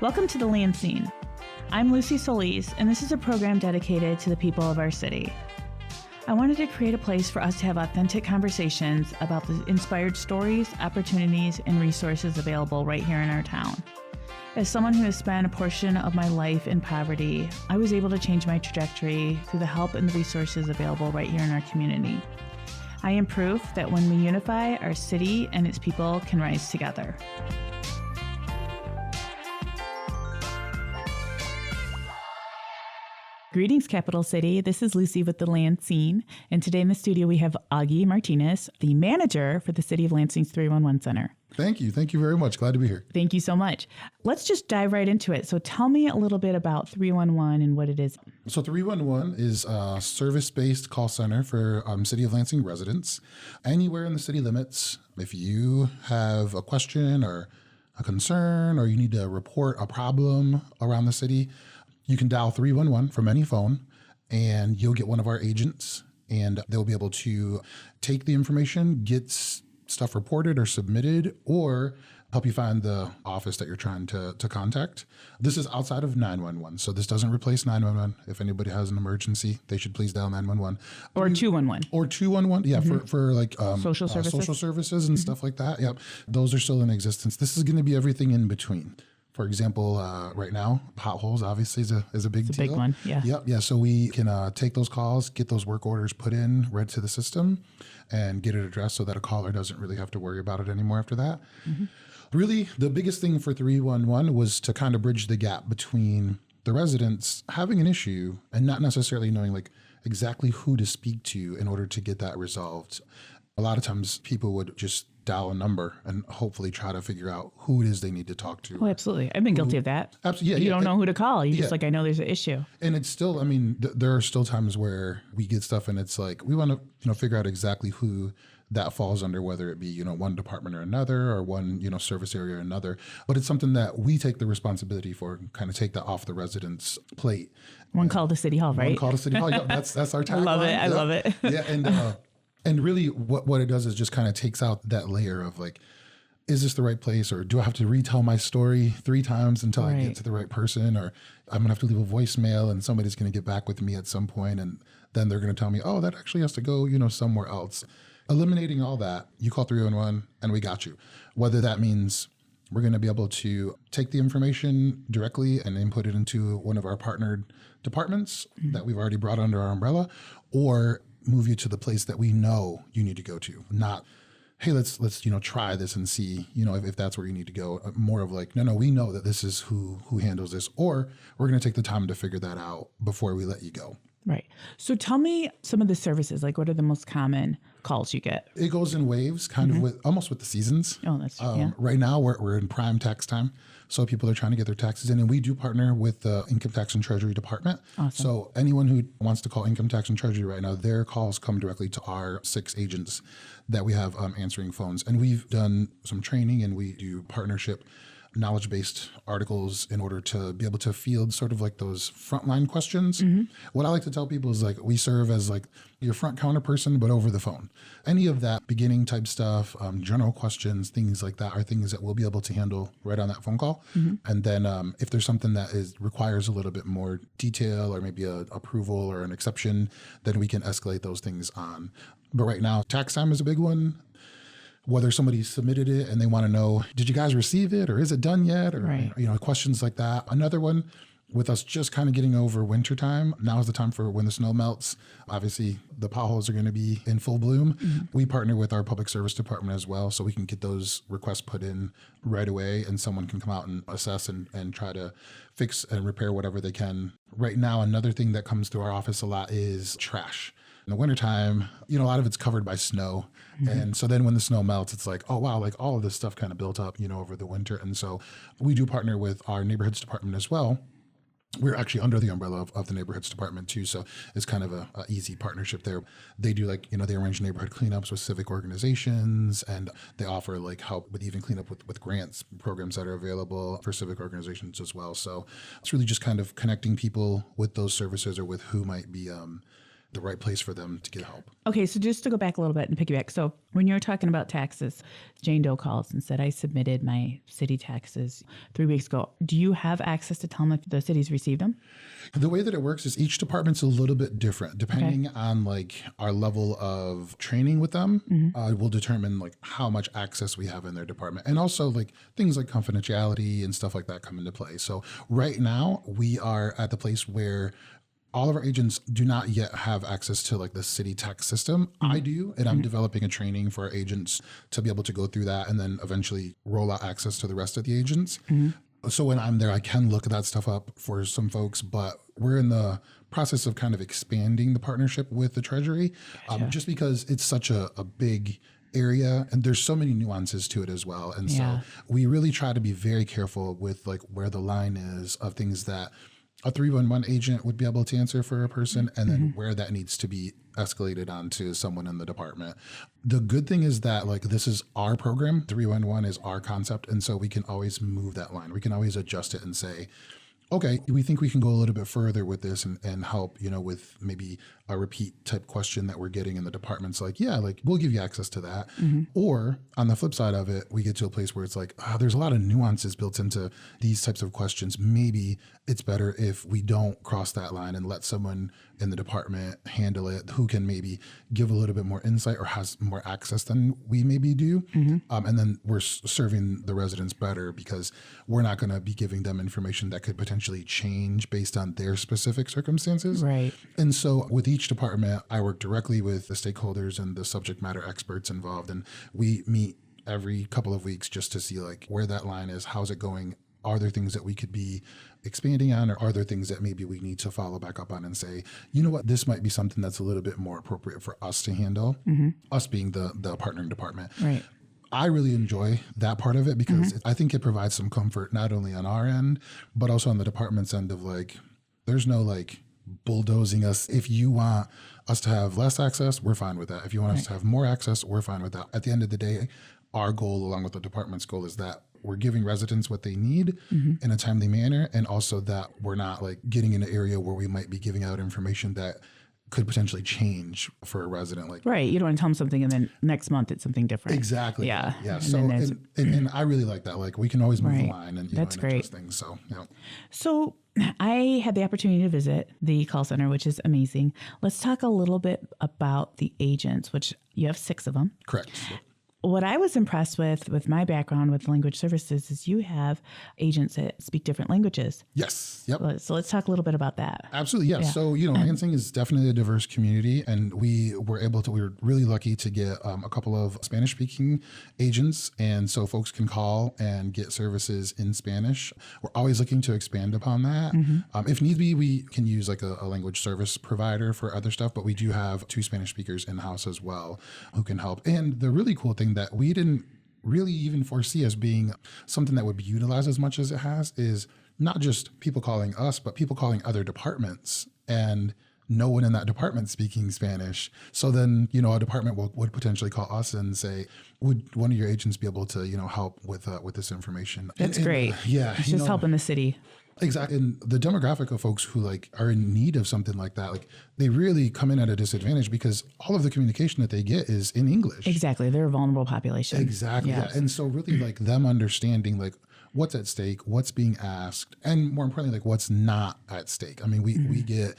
Welcome to the Lan-Scene. I'm Luci Solis, and this is a program dedicated to the people of our city. I wanted to create a place for us to have authentic conversations about the inspired stories, opportunities, and resources available right here in our town. As someone who has spent a portion of my life in poverty, I was able to change my trajectory through the help and the resources available right here in our community. I am proof that when we unify, our city and its people can rise together. Greetings, Capital City. This is Lucy with the Lan-Scene, and today in the studio we have Augie Martinez, the manager for the City of Lansing's 311 Center. Thank you. Thank you very much. Glad to be here. Thank you so much. Let's just dive right into it. So tell me a little bit about 311 and what it is. So 311 is a service-based call center for City of Lansing residents. Anywhere in the city limits, if you have a question or a concern or you need to report a problem around the city, you can dial 311 from any phone and you'll get one of our agents and they'll be able to take the information, get stuff reported or submitted, or help you find the office that you're trying to contact. This is outside of 911, so this doesn't replace 911. If anybody has an emergency, they should please dial 911. Or 211. Or 211, yeah, for like social services and stuff like that. Yep, those are still in existence. This is going to be everything in between. For example, right now, potholes obviously is a big deal. It's a big one, yeah. Yep, yeah. So we can take those calls, get those work orders put in, read to the system, and get it addressed so that a caller doesn't really have to worry about it anymore after that. Mm-hmm. Really, the biggest thing for 311 was to kind of bridge the gap between the residents having an issue and not necessarily knowing like exactly who to speak to in order to get that resolved. A lot of times people would just dial a number and hopefully try to figure out who it is they need to talk to. Oh, absolutely. I've been guilty of that. Absolutely. You don't know who to call. You just like, I know there's an issue. And it's still, I mean, there are still times where we get stuff and it's like, we want to, figure out exactly who that falls under, whether it be, one department or another or one, service area or another. But it's something that we take the responsibility for, kind of take that off the residents' plate. One call to City Hall, right? One call to City Hall. Yep, that's our tagline. I love it. I love it. Yeah. And really what it does is just kind of takes out that layer of like, is this the right place? Or do I have to retell my story 3 times until I get to the right person? Or I'm going to have to leave a voicemail and somebody's going to get back with me at some point and then they're going to tell me, oh, that actually has to go, somewhere else. Eliminating all that, you call 311 and we got you. Whether that means we're going to be able to take the information directly and input it into one of our partnered departments that we've already brought under our umbrella, or move you to the place that we know you need to go to. Not, hey, let's try this and see, if that's where you need to go. More of like, no, we know that this is who handles this, or we're going to take the time to figure that out before we let you go. Right. So tell me some of the services, like what are the most common calls you get? It goes in waves, kind of almost with the seasons. Oh, that's true. Right now, we're in prime tax time. So people are trying to get their taxes in, and we do partner with the Income Tax and Treasury Department. Awesome. So anyone who wants to call Income Tax and Treasury right now, their calls come directly to our 6 agents that we have answering phones. And we've done some training, and we do partnership knowledge-based articles in order to be able to field sort of like those frontline questions. What I like to tell people is like, we serve as like your front counter person, but over the phone. Any of that beginning type stuff, general questions, things like that are things that we'll be able to handle right on that phone call. And then if there's something that requires a little bit more detail or maybe a approval or an exception, then we can escalate those things on. But right now, tax time is a big one. Whether somebody submitted it and they want to know, did you guys receive it or is it done yet? Or, questions like that. Another one, with us just kind of getting over winter time, now is the time for when the snow melts. Obviously, the potholes are going to be in full bloom. We partner with our public service department as well, so we can get those requests put in right away and someone can come out and assess and try to fix and repair whatever they can. Right now, another thing that comes through our office a lot is trash. In the wintertime, a lot of it's covered by snow. And so then when the snow melts, it's like, oh, wow, like all of this stuff kind of built up, over the winter. And so we do partner with our neighborhoods department as well. We're actually under the umbrella of the neighborhoods department too. So it's kind of a easy partnership there. They do they arrange neighborhood cleanups with civic organizations, and they offer like help with even cleanup with grants programs that are available for civic organizations as well. So it's really just kind of connecting people with those services or with who might be the right place for them to get help. Okay, so just to go back a little bit and piggyback. So when you're talking about taxes, Jane Doe calls and said, I submitted my city taxes 3 weeks ago. Do you have access to tell them if the city's received them? The way that it works is each department's a little bit different. Depending on like our level of training with them, will determine like how much access we have in their department. And also like things like confidentiality and stuff like that come into play. So right now we are at the place where all of our agents do not yet have access to like the city tax system. I do, and I'm developing a training for our agents to be able to go through that and then eventually roll out access to the rest of the agents. So when I'm there, I can look that stuff up for some folks, but we're in the process of kind of expanding the partnership with the Treasury, just because it's such a big area and there's so many nuances to it as well. And so we really try to be very careful with like where the line is of things that a 311 agent would be able to answer for a person, and then where that needs to be escalated onto someone in the department. The good thing is that like this is our program, 311 is our concept, and so we can always move that line. We can always adjust it and say, okay, we think we can go a little bit further with this and help, with maybe a repeat type question that we're getting in the departments. Like, yeah, like we'll give you access to that. Or on the flip side of it, we get to a place where it's like, there's a lot of nuances built into these types of questions. Maybe it's better if we don't cross that line and let someone in the department handle it who can maybe give a little bit more insight or has more access than we maybe do. And then we're serving the residents better because we're not going to be giving them information that could potentially change based on their specific circumstances. Right. And so with each department, I work directly with the stakeholders and the subject matter experts involved. And we meet every couple of weeks just to see like where that line is, how's it going? Are there things that we could be expanding on, or are there things that maybe we need to follow back up on and say, you know what, this might be something that's a little bit more appropriate for us to handle, us being the partnering department. Right. I really enjoy that part of it because I think it provides some comfort not only on our end, but also on the department's end of like, there's no like bulldozing us. If you want us to have less access, we're fine with that. If you want us to have more access, we're fine with that. At the end of the day, our goal along with the department's goal is that we're giving residents what they need in a timely manner, and also that we're not like getting in an area where we might be giving out information that could potentially change for a resident. Like, right. You don't want to tell them something and then next month it's something different. Exactly. Yeah. Yeah. And So, and I really like that. Like we can always move the line and, That's and great. adjust things. So, So I had the opportunity to visit the call center, which is amazing. Let's talk a little bit about the agents, which you have 6 of them. Correct. What I was impressed with my background with language services is you have agents that speak different languages. Yes. Yep. So let's talk a little bit about that. Absolutely. Yeah. So, Lansing is definitely a diverse community, and we were really lucky to get a couple of Spanish speaking agents. And so folks can call and get services in Spanish. We're always looking to expand upon that. If need be, we can use like a language service provider for other stuff, but we do have 2 Spanish speakers in house as well who can help. And the really cool thing that we didn't really even foresee as being something that would be utilized as much as it has is not just people calling us, but people calling other departments and no one in that department speaking Spanish. So then, a department would potentially call us and say, would one of your agents be able to, help with this information? That's great. Yeah. It's just helping the city. Exactly. And the demographic of folks who like are in need of something like that, like they really come in at a disadvantage because all of the communication that they get is in English. Exactly. They're a vulnerable population. Exactly. Yes. Yeah. And so really like them understanding like what's at stake, what's being asked, and more importantly, like what's not at stake. I mean, we get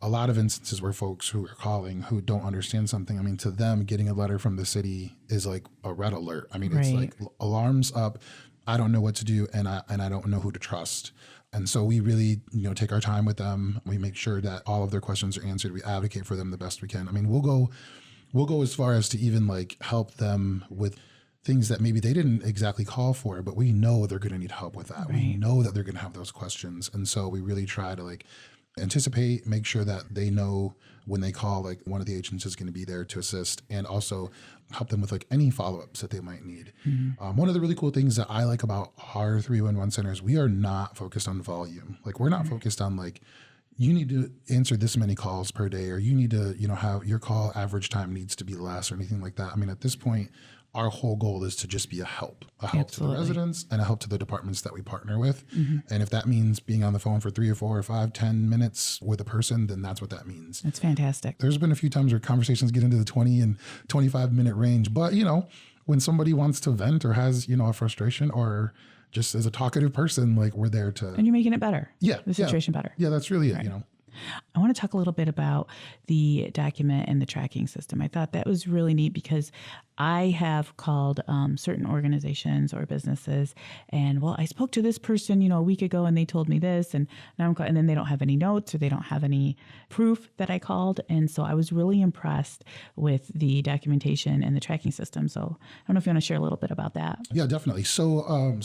a lot of instances where folks who are calling who don't understand something. I mean, to them, getting a letter from the city is like a red alert. I mean, it's like alarms up. I don't know what to do, and I don't know who to trust. And so we really, take our time with them. We make sure that all of their questions are answered. We advocate for them the best we can. I mean, we'll go as far as to even like help them with things that maybe they didn't exactly call for, but we know they're going to need help with that. Right. We know that they're going to have those questions. And so we really try to like anticipate, make sure that they know when they call, like one of the agents is going to be there to assist, and also help them with like any follow-ups that they might need. One of the really cool things that I like about our 311 centers, we are not focused on volume. Like we're not focused on like, you need to answer this many calls per day, or you need to, have your call average time needs to be less or anything like that. I mean, at this point, our whole goal is to just be a help to the Absolutely. residents and a help to the departments that we partner with. And if that means being on the phone for 3 or 4 or 5, 10 minutes with a person, then that's what that means. That's fantastic. There's been a few times where conversations get into the 20 and 25-minute range, but when somebody wants to vent or has, a frustration or just as a talkative person, like we're there to. And you're making it better. Yeah. The situation better. Yeah, that's really it, I want to talk a little bit about the document and the tracking system. I thought that was really neat because I have called certain organizations or businesses and, I spoke to this person, a week ago and they told me this and now and then they don't have any notes or they don't have any proof that I called. And so I was really impressed with the documentation and the tracking system. So I don't know if you want to share a little bit about that. Yeah, definitely. So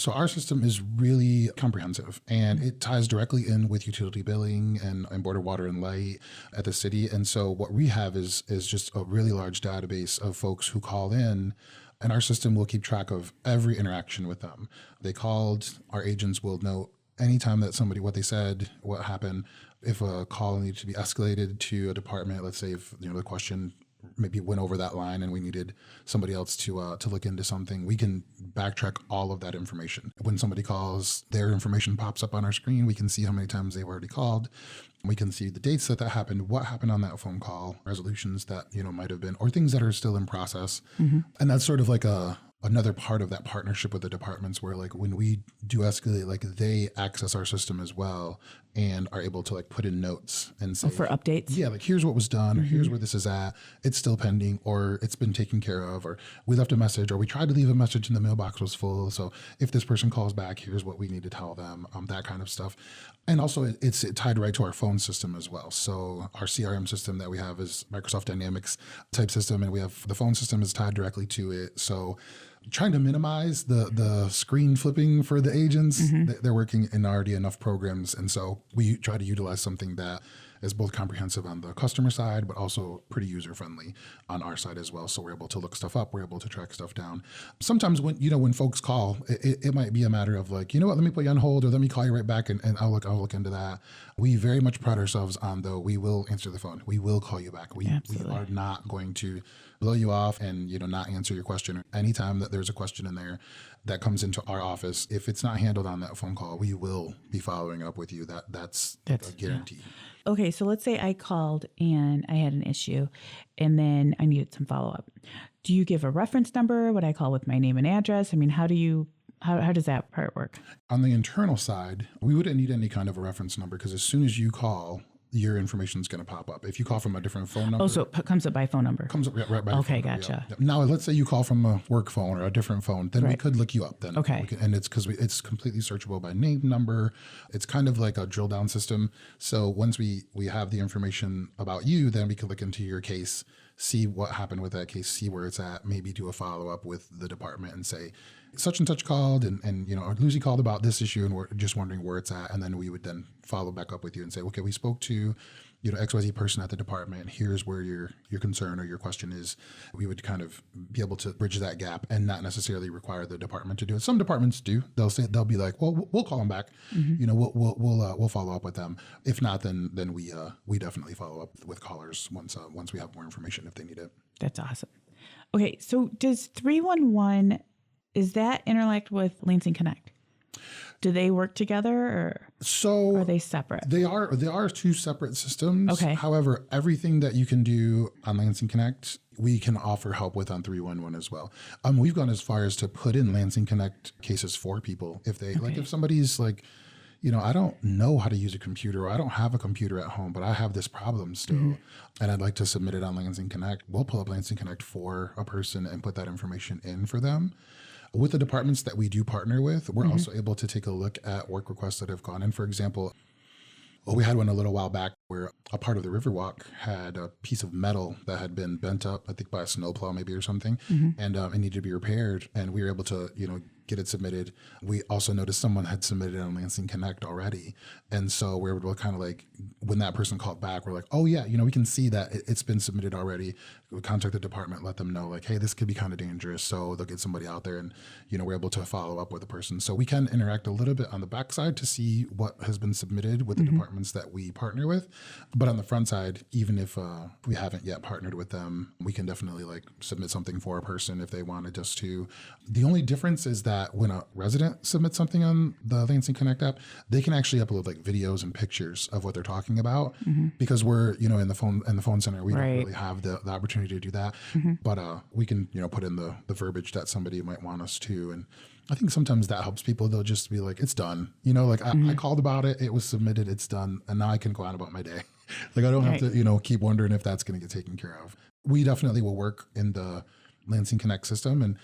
our system is really comprehensive and it ties directly in with utility billing and Board of Water and Light at the city. And so what we have is just a really large database of folks who call in, and our system will keep track of every interaction with them. They called, our agents will note anytime that somebody, what they said, what happened, if a call needed to be escalated to a department, let's say if the question maybe went over that line and we needed somebody else to look into something, we can backtrack all of that information. When somebody calls, their information pops up on our screen. We can see how many times they've already called. We can see the dates that happened, what happened on that phone call, resolutions that, might have been, or things that are still in process. And that's sort of like another part of that partnership with the departments where like when we do escalate, like they access our system as well and are able to like put in notes and say For updates. Yeah, like here's what was done or here's where this is at. It's still pending or it's been taken care of or we left a message or we tried to leave a message and the mailbox was full. So if this person calls back, here's what we need to tell them, that kind of stuff. And also it's tied right to our phone system as well. So our CRM system that we have is Microsoft Dynamics type system and we have the phone system is tied directly to it. So trying to minimize the screen flipping for the agents. They're working in already enough programs. And so we try to utilize something that is both comprehensive on the customer side, but also pretty user-friendly on our side as well. So we're able to look stuff up. We're able to track stuff down. Sometimes when folks call, it might be a matter of like, let me put you on hold or let me call you right back and I'll look into that. We very much pride ourselves on, though, we will answer the phone. We will call you back. We are not going to blow you off and, not answer your question. Anytime that there's a question in there that comes into our office, if it's not handled on that phone call, we will be following up with you. That's a guarantee. Yeah. Okay, so let's say I called and I had an issue and then I needed some follow-up. Do you give a reference number? Would I call with my name and address? I mean, how does that part work? On the internal side, we wouldn't need any kind of a reference number because as soon as you call, your information is going to pop up. If you call from a different phone number. Oh, so it comes up by phone number. Comes up right by Okay, phone number, gotcha. Yeah. Now, let's say you call from a work phone or a different phone, then we could look you up then. Okay. And it's because it's completely searchable by name, number. It's kind of like a drill down system. So once we have the information about you, then we can look into your case, see what happened with that case, see where it's at, maybe do a follow-up with the department and say, such and such called and Luci called about this issue and we're just wondering where it's at. And then we would then follow back up with you and say, okay, we spoke to XYZ person at the department. Here's where your concern or your question is. We would kind of be able to bridge that gap and not necessarily require the department to do it. Some departments do. They'll be like, well, we'll call them back. We'll follow up with them. If not, then we definitely follow up with callers once we have more information if they need it. That's awesome. Okay, so does 311 is that interact with Lansing Connect? Do they work together or are they separate? They are two separate systems. Okay. However, everything that you can do on Lansing Connect, we can offer help with on 311 as well. We've gone as far as to put in Lansing Connect cases for people. If they like, if somebody's like, I don't know how to use a computer or I don't have a computer at home, but I have this problem still and I'd like to submit it on Lansing Connect. We'll pull up Lansing Connect for a person and put that information in for them. With the departments that we do partner with, we're also able to take a look at work requests that have gone in. For example, we had one a little while back where a part of the Riverwalk had a piece of metal that had been bent up, I think by a snowplow maybe or something, and it needed to be repaired. And we were able to, get it submitted. We also noticed someone had submitted on Lansing Connect already. And so we were able to kind of like, when that person called back, we're like, oh yeah, we can see that it's been submitted already. We contact the department, let them know like, hey, this could be kind of dangerous. So they'll get somebody out there and, we're able to follow up with the person. So we can interact a little bit on the backside to see what has been submitted with the departments that we partner with. But on the front side, even if we haven't yet partnered with them, we can definitely like submit something for a person if they wanted us to. The only difference is that when a resident submits something on the LCC Connect app, they can actually upload like videos and pictures of what they're talking about, because we're, in the phone center, we don't really have the opportunity to do that. But we can, put in the verbiage that somebody might want us to. And I think sometimes that helps people. They'll just be like, it's done. I called about it. It was submitted. It's done. And now I can go on about my day. Like I don't have to, keep wondering if that's going to get taken care of. We definitely will work in the Lansing Connect system.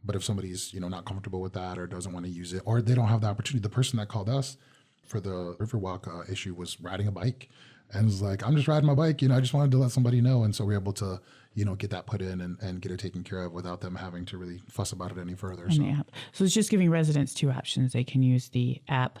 But if somebody's, not comfortable with that or doesn't want to use it, or they don't have the opportunity, the person that called us for the Riverwalk issue was riding a bike and was like, I'm just riding my bike. I just wanted to let somebody know. And so we're able to, get that put in and get it taken care of without them having to really fuss about it any further. So it's just giving residents two options. They can use the app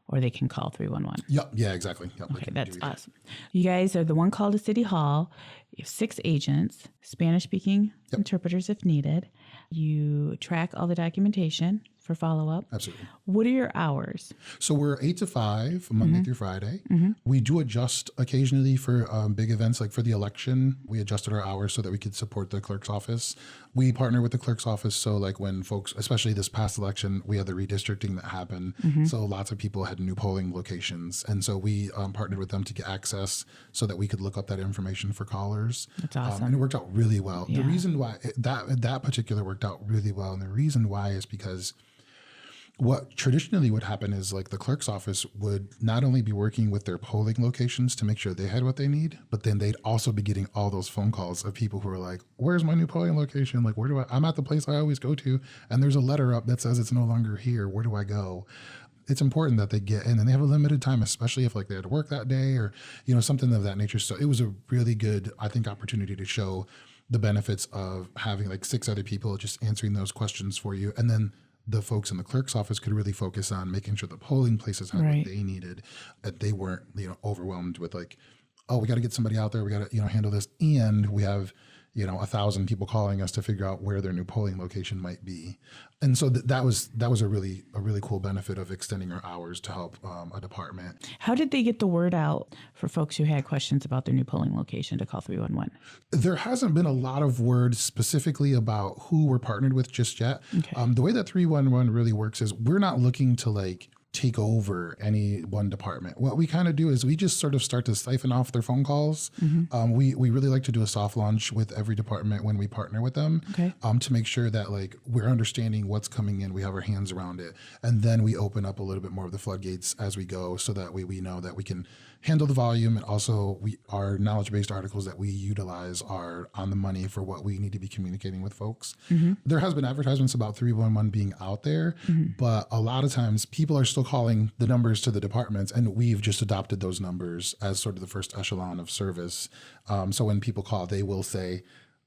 or they can call 311. Yep. Yeah, exactly. Yep. Okay, that's awesome. You guys are the one call to City Hall. You have 6 agents, Spanish-speaking interpreters if needed. You track all the documentation for follow-up. Absolutely. What are your hours? So we're 8 to 5, Monday through Friday. We do adjust occasionally for big events, like for the election. We adjusted our hours so that we could support the clerk's office. We partner with the clerk's office. So like when folks, especially this past election, we had the redistricting that happened. So lots of people had new polling locations. And so we partnered with them to get access so that we could look up that information for callers. That's awesome. And it worked out really well. Yeah. The reason why that particular worked out really well, and the reason why is because what traditionally would happen is like the clerk's office would not only be working with their polling locations to make sure they had what they need, but then they'd also be getting all those phone calls of people who are like, where's my new polling location? Like, I'm at the place I always go to, and there's a letter up that says it's no longer here. Where do I go? It's important that they get in, and they have a limited time, especially if like they had to work that day or, something of that nature. So it was a really good, I think, opportunity to show the benefits of having like 6 other people just answering those questions for you. And then the folks in the clerk's office could really focus on making sure the polling places had what they needed, that they weren't, overwhelmed with like, oh, we got to get somebody out there. We got to, handle this. And we have, 1,000 people calling us to figure out where their new polling location might be. And so that was a really cool benefit of extending our hours to help a department. How did they get the word out for folks who had questions about their new polling location to call 311? There hasn't been a lot of word specifically about who we're partnered with just yet. Okay. The way that 311 really works is we're not looking to like take over any one department. What we kind of do is we just sort of start to siphon off their phone calls. We really like to do a soft launch with every department when we partner with them, to make sure that like we're understanding what's coming in, we have our hands around it, and then we open up a little bit more of the floodgates as we go, so that way we know that we can handle the volume, and also our knowledge-based articles that we utilize are on the money for what we need to be communicating with folks. There has been advertisements about 311 being out there, but a lot of times people are still calling the numbers to the departments, and we've just adopted those numbers as sort of the first echelon of service. So when people call, they will say,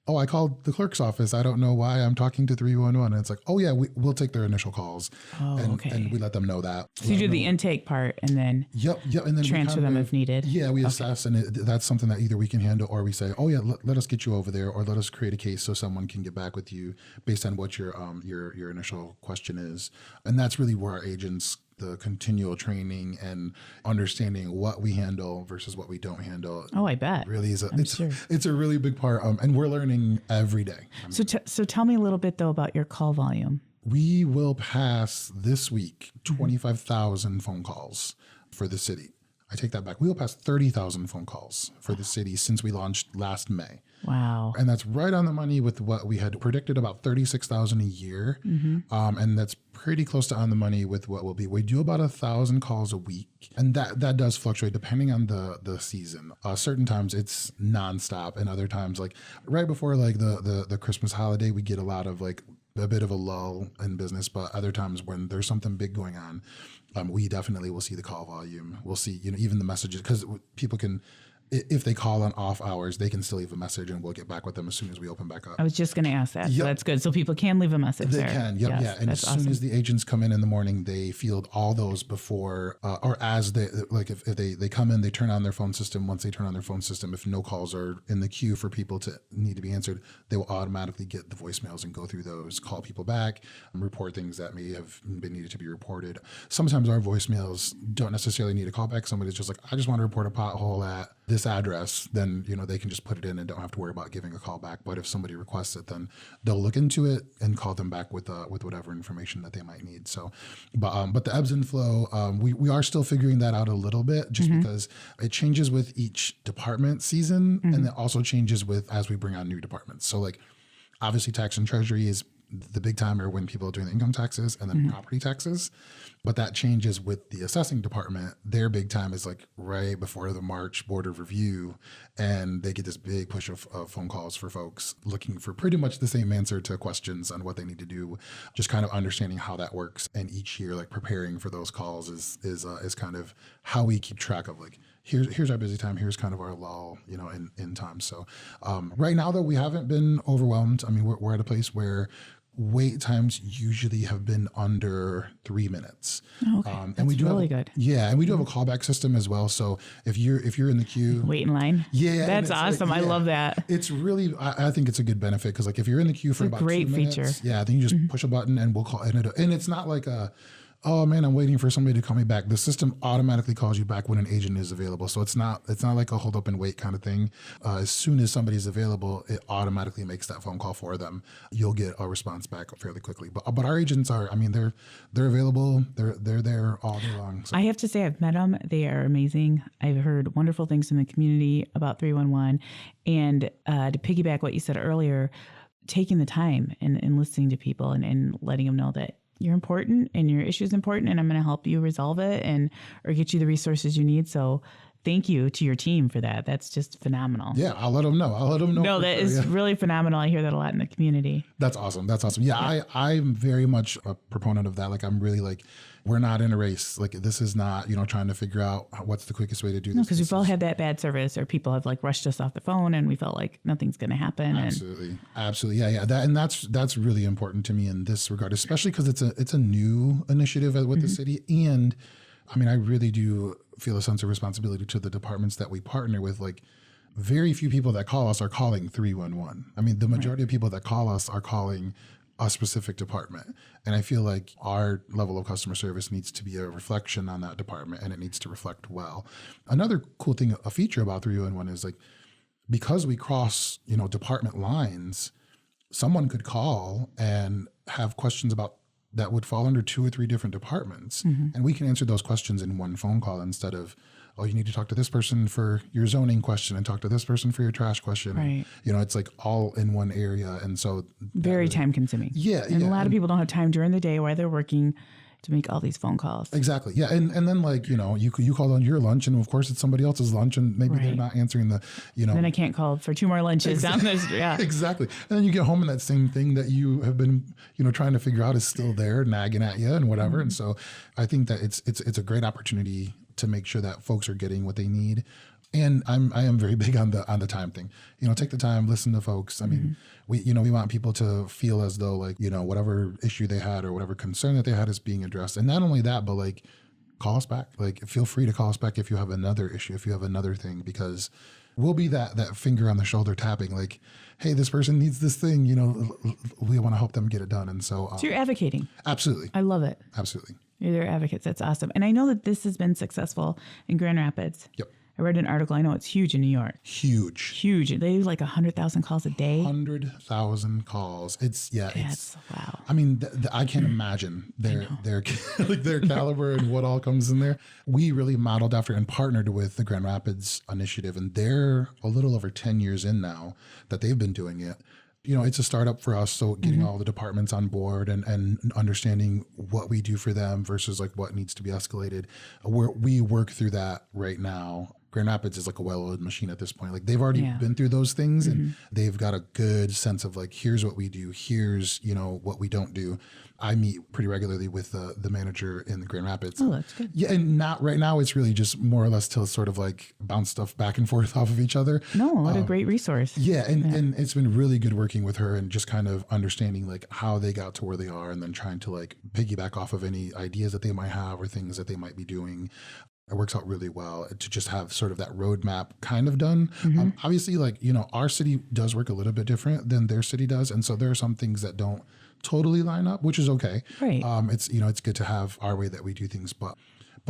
oh, I called the clerk's office. I don't know why I'm talking to 311. And it's like, oh yeah, we'll take their initial calls. And we let them know that. So you do the intake part and then and then transfer them if needed. Yeah, we assess, and that's something that either we can handle, or we say, oh yeah, let us get you over there, or let us create a case so someone can get back with you based on what your initial question is. And that's really where our agents, the continual training and understanding what we handle versus what we don't handle. Oh, I bet. Really is sure. It's a really big part, and we're learning every day. So tell me a little bit though about your call volume. We will pass this week 25,000 phone calls for the city. I take that back. We will pass 30,000 phone calls for the city since we launched last May. Wow. And that's right on the money with what we had predicted, about 36,000 a year. And that's pretty close to on the money with what will be. We do about 1,000 calls a week. And that does fluctuate depending on the season. Certain times it's nonstop, and other times, like right before like the Christmas holiday, we get a lot of like a bit of a lull in business. But other times when there's something big going on, we definitely will see the call volume. We'll see, even the messages, because people can, if they call on off hours, they can still leave a message, and we'll get back with them as soon as we open back up. I was just going to ask that. So that's good. So people can leave a message They there. can, yes, yeah. And as soon as the agents come in the morning, they field all those before, or as they, like if they come in, they turn on their phone system. Once they turn on their phone system, if no calls are in the queue for people to need to be answered, they will automatically get the voicemails and go through those, call people back, report things that may have been needed to be reported. Sometimes our voicemails don't necessarily need a call back. Somebody's just like, I just want to report a pothole at this address, then, they can just put it in and don't have to worry about giving a call back. But if somebody requests it, then they'll look into it and call them back with whatever information that they might need. So, but the ebbs and flow, we are still figuring that out a little bit, just because it changes with each department season, and it also changes as we bring on new departments. So like, obviously tax and treasury is the big time are when people are doing the income taxes and then property taxes. But that changes with the assessing department. Their big time is like right before the March board of review. And they get this big push of phone calls for folks looking for pretty much the same answer to questions on what they need to do, just kind of understanding how that works. And each year, like preparing for those calls is kind of how we keep track of like, here's our busy time. Here's kind of our lull, in time. So right now, though, we haven't been overwhelmed. I mean, we're at a place where wait times usually have been under 3 minutes. Oh, okay. And we do really have, good. Yeah. And we do have a callback system as well. So if you're in the queue, Wait in line. Yeah. That's awesome. I love that. It's really, I think it's a good benefit. Cause like if you're in the queue for about great 2 minutes, feature. yeah, then you just push a button and we'll call. And it's not like oh man, I'm waiting for somebody to call me back. The system automatically calls you back when an agent is available. So it's not like a hold up and wait kind of thing. As soon as somebody's available, it automatically makes that phone call for them. You'll get a response back fairly quickly. But our agents are, I mean, they're available. They're there all day long. So. I have to say I've met them. They are amazing. I've heard wonderful things in the community about 311. And to piggyback what you said earlier, taking the time and listening to people and letting them know that you're important and your issue is important and I'm going to help you resolve it or get you the resources you need. So thank you to your team for that. That's just phenomenal. Yeah, I'll let them know. No, that is really phenomenal. I hear that a lot in the community. That's awesome. Yeah, I'm very much a proponent of that. Like, I'm really like, we're not in a race. Like, this is not, trying to figure out what's the quickest way to do this. No, because we've all had that bad service or people have like rushed us off the phone and we felt like nothing's going to happen. Absolutely. Yeah. That's really important to me in this regard, especially because it's a new initiative with the city. And I mean, I really do feel a sense of responsibility to the departments that we partner with. Like, very few people that call us are calling 311. I mean, the majority of people that call us are calling a specific department. And I feel like our level of customer service needs to be a reflection on that department, and it needs to reflect well. Another cool thing, a feature about 311 is like, because we cross, department lines, someone could call and have questions about that would fall under 2 or 3 different departments. And we can answer those questions in one phone call instead of, oh, you need to talk to this person for your zoning question and talk to this person for your trash question. Right. And, it's like all in one area. And so very time consuming. Yeah. And a lot of people don't have time during the day while they're working to make all these phone calls. Exactly. Yeah. And then like, you call on your lunch and of course it's somebody else's lunch and maybe they're not answering the, Then I can't call for 2 more lunches down the street. Yeah. Exactly. And then you get home and that same thing that you have been, trying to figure out is still there, nagging at you and whatever. And so I think that it's a great opportunity to make sure that folks are getting what they need. And I am very big on the time thing. Take the time, listen to folks. I mean, we want people to feel as though like, whatever issue they had or whatever concern that they had is being addressed. And not only that, but like, call us back. Like, feel free to call us back if you have another issue, if you have another thing, because we'll be that finger on the shoulder tapping like, hey, this person needs this thing, we want to help them get it done. And so you're advocating. Absolutely. I love it. Absolutely. You're their advocates. That's awesome. And I know that this has been successful in Grand Rapids. Yep. I read an article. I know it's huge in New York. Huge. They do like 100,000 calls a day. 100,000 calls. It's wow. I mean, I can't imagine their like their caliber and what all comes in there. We really modeled after and partnered with the Grand Rapids initiative, and they're a little over 10 years in now that they've been doing it. It's a startup for us. So getting all the departments on board and understanding what we do for them versus like what needs to be escalated. We work through that right now. Grand Rapids is like a well-oiled machine at this point. Like, they've already been through those things and they've got a good sense of like, here's what we do. Here's, what we don't do. I meet pretty regularly with the manager in the Grand Rapids. Oh, that's good. Yeah. And not right now, it's really just more or less to sort of like bounce stuff back and forth off of each other. No, what a great resource. Yeah. And it's been really good working with her and just kind of understanding like how they got to where they are and then trying to like piggyback off of any ideas that they might have or things that they might be doing. It works out really well to just have sort of that roadmap kind of done. Obviously, like, our city does work a little bit different than their city does. And so there are some things that don't totally line up, which is okay. Right. It's good to have our way that we do things, but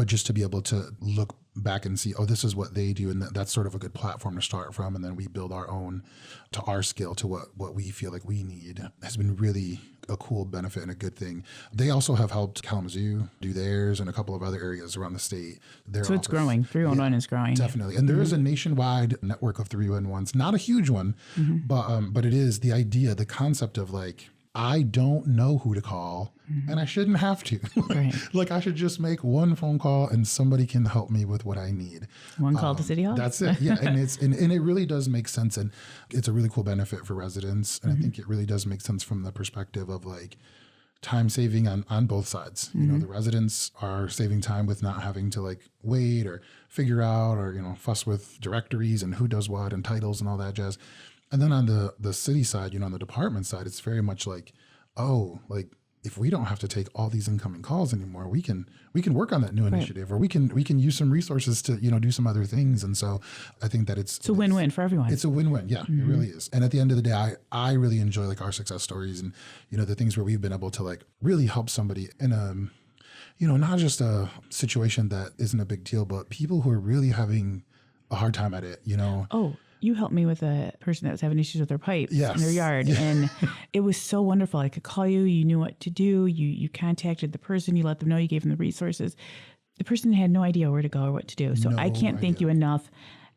just to be able to look back and see, oh, this is what they do. And that's sort of a good platform to start from. And then we build our own to our scale to what we feel like we need has been really a cool benefit and a good thing. They also have helped Kalamazoo do theirs and a couple of other areas around the state. So it's growing. 311 is growing. Definitely. And there is a nationwide network of 311s, not a huge one, but it is the idea, the concept of like, I don't know who to call and I shouldn't have to. Right. Like I should just make one phone call and somebody can help me with what I need. One call to City Hall. That's it. Yeah. And and it really does make sense. And it's a really cool benefit for residents. And I think it really does make sense from the perspective of like time saving on both sides. You know, the residents are saving time with not having to like wait or figure out or, you know, fuss with directories and who does what and titles and all that jazz. And then on the city side, you know, on the department side, it's very much like, oh, like if we don't have to take all these incoming calls anymore, we can work on that new initiative, or we can use some resources to, you know, do some other things. And so I think that it's a win-win for everyone. It's a win-win. Yeah, it really is. And at the end of the day, I really enjoy like our success stories and, you know, the things where we've been able to like really help somebody in a, you know, not just a situation that isn't a big deal, but people who are really having a hard time at it, you know. Oh, you helped me with a person that was having issues with their pipes Yes. in their yard. Yeah. And it was so wonderful. I could call you. You knew what to do. You contacted the person. You let them know. You gave them the resources. The person had no idea where to go or what to do. So I can't thank you enough.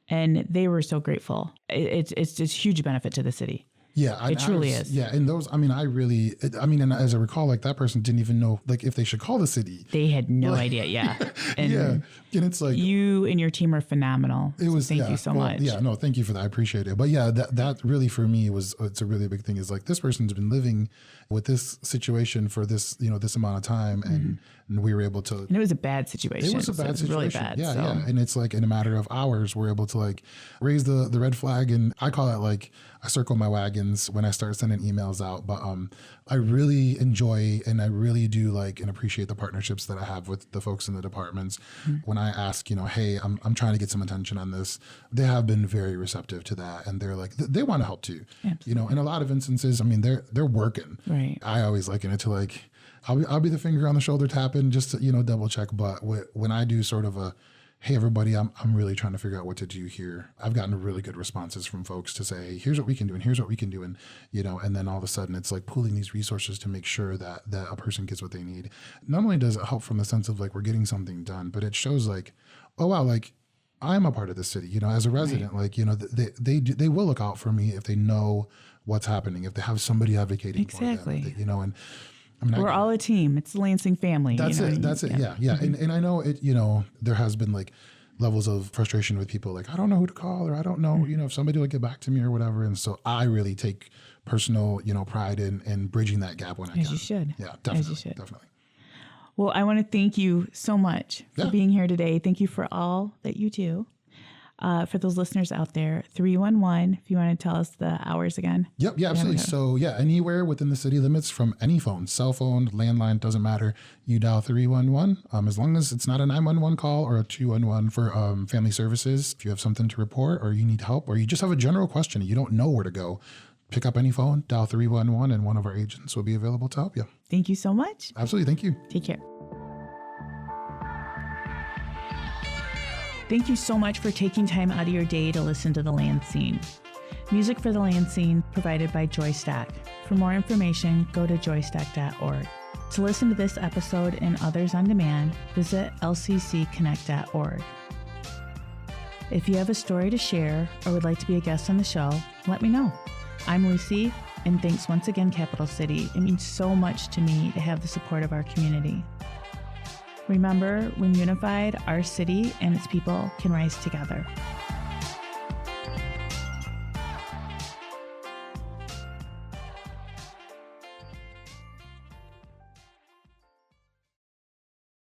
And they were so grateful. It's a huge benefit to the city. Yeah, it truly is. Yeah, and those, I mean, and as I recall, like that person didn't even know, like if they should call the city. They had no idea. Yeah, and yeah, and it's like you and your team are phenomenal. It was. Thank you so much. Yeah, no, thank you for that. I appreciate it. But yeah, that really for me it's a really big thing. Is like this person's been living with this situation for this, you know, this amount of time, and we were able to. And it was a bad situation. It was a bad situation. Really bad. Yeah, so. yeah. And it's like in a matter of hours, we're able to like raise the red flag, and I call it like I circle my wagons when I start sending emails out. But I really enjoy and I really do like and appreciate the partnerships that I have with the folks in the departments. When I ask, you know, hey, I'm trying to get some attention on this, they have been very receptive to that, and they're like they want to help too. Absolutely. You know, in a lot of instances, I mean, they're working. Right. I always liken it to like I'll be the finger on the shoulder tapping just to, you know, double check. But when I do sort of a hey, everybody, I'm really trying to figure out what to do here. I've gotten really good responses from folks to say, here's what we can do and here's what we can do. And, you know, and then all of a sudden it's like pooling these resources to make sure that a person gets what they need. Not only does it help from the sense of like we're getting something done, but it shows like, oh, wow, like I'm a part of the city, you know, as a resident, like, you know, they will look out for me if they know what's happening, if they have somebody advocating for them, you know, and I mean, we're all a team. It's the Lansing family. That's you know? it. That's it. Yeah. Yeah. And I know it, you know, there has been like levels of frustration with people like, I don't know who to call, or I don't know, you know, if somebody will get back to me or whatever. And so I really take personal, you know, pride in bridging that gap when I can. As you should. Yeah, definitely. As you should. Definitely. Well, I want to thank you so much for being here today. Thank you for all that you do. For those listeners out there, 311, if you want to tell us the hours again. Yep. Yeah, absolutely. So yeah, anywhere within the city limits from any phone, cell phone, landline, doesn't matter. You dial 311, as long as it's not a 911 call or a 211 for family services. If you have something to report or you need help or you just have a general question and you don't know where to go, pick up any phone, dial 311, and one of our agents will be available to help you. Thank you so much. Absolutely. Thank you. Take care. Thank you so much for taking time out of your day to listen to the Lan-Scene. Music for the Lan-Scene provided by Joystack. For more information, go to joystack.org. To listen to this episode and others on demand, visit lccconnect.org. If you have a story to share or would like to be a guest on the show, let me know. I'm Luci, and thanks once again, Capital City. It means so much to me to have the support of our community. Remember, when unified, our city and its people can rise together.